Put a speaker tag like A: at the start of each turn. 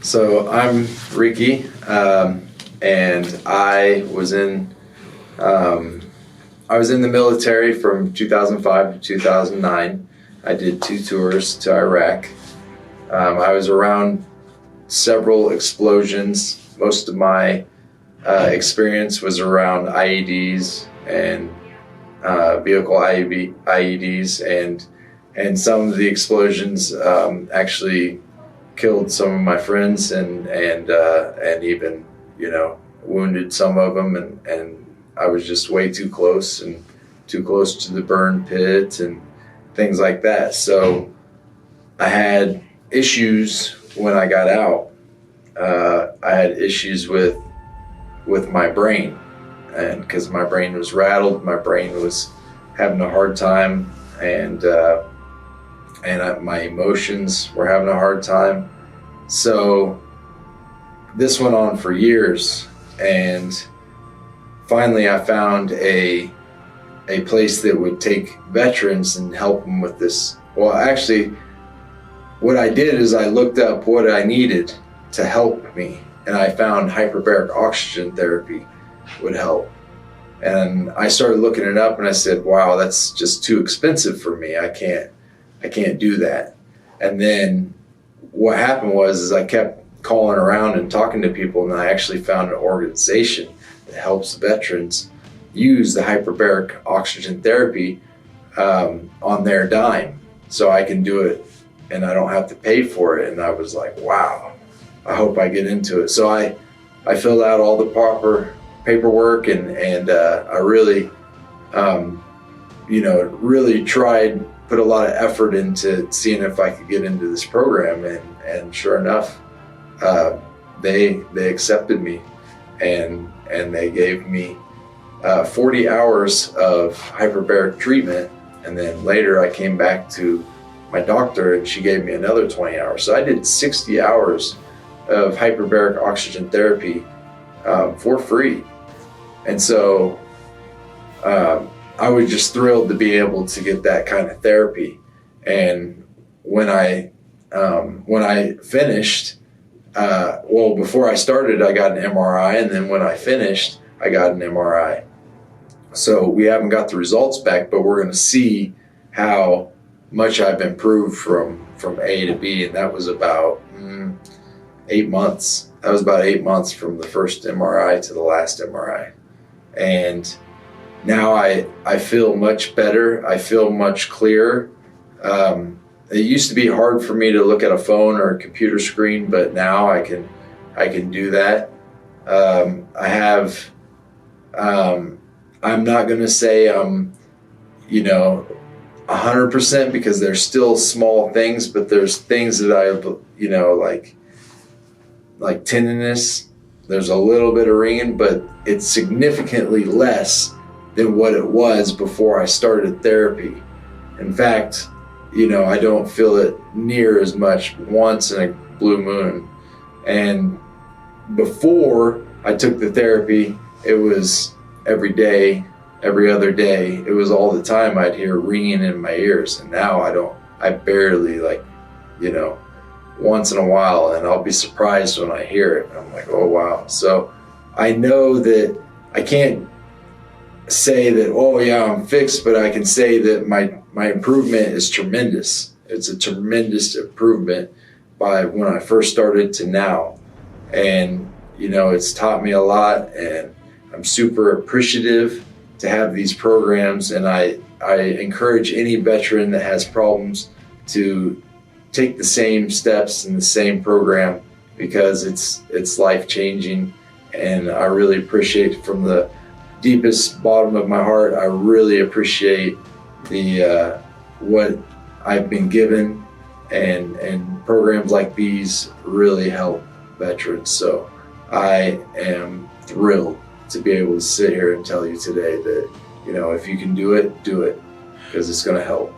A: So I'm Rickey, and I was in the military from 2005 to 2009. I did 2 tours to Iraq. I was around several explosions. Most of my experience was around IEDs and vehicle IEDs, and some of the explosions actually killed some of my friends and even wounded some of them, and I was just way too close to the burn pit and things like that. So I had issues when I got out. I had issues with my brain, and because my brain was rattled, my brain was having a hard time, and my emotions were having a hard time. So this went on for years, and finally I found a place that would take veterans and help them with this. Well, actually, what I did is I looked up what I needed to help me, and I found hyperbaric oxygen therapy would help. And I started looking it up, and I said, wow, that's just too expensive for me. I can't do that. And then what happened was I kept calling around and talking to people, and I actually found an organization that helps veterans use the hyperbaric oxygen therapy on their dime, so I can do it and I don't have to pay for it. And I was like, wow, I hope I get into it. So I filled out all the proper paperwork, and I really really tried, put a lot of effort into seeing if I could get into this program, and sure enough, they accepted me, and they gave me 40 hours of hyperbaric treatment, and then later I came back to my doctor and she gave me another 20 hours. So I did 60 hours of hyperbaric oxygen therapy for free. And so I was just thrilled to be able to get that kind of therapy. And when I finished, before I started, I got an MRI, and then when I finished, I got an MRI. So we haven't got the results back, but we're going to see how much I've improved from A to B, and that was about 8 months. That was about 8 months from the first MRI to the last MRI. And now I feel much better. I feel much clearer. It used to be hard for me to look at a phone or a computer screen, but now I can do that. I'm not going to say I'm 100%, because there's still small things, but there's things that like tenderness. There's a little bit of ringing, but it's significantly less than what it was before I started therapy. In fact, I don't feel it near as much once in a blue moon. And before I took the therapy, it was every day, every other day. It was all the time I'd hear ringing in my ears. And now I barely, once in a while, and I'll be surprised when I hear it. I'm like, oh wow. So I know that I can't say that, oh yeah, I'm fixed, but I can say that my improvement is tremendous. It's a tremendous improvement by when I first started to now. And it's taught me a lot, and I'm super appreciative to have these programs, and I encourage any veteran that has problems to take the same steps in the same program, because it's life-changing. And I really appreciate, from the deepest bottom of my heart, I really appreciate the what I've been given, and programs like these really help veterans. So I am thrilled to be able to sit here and tell you today that if you can do it, because it's going to help.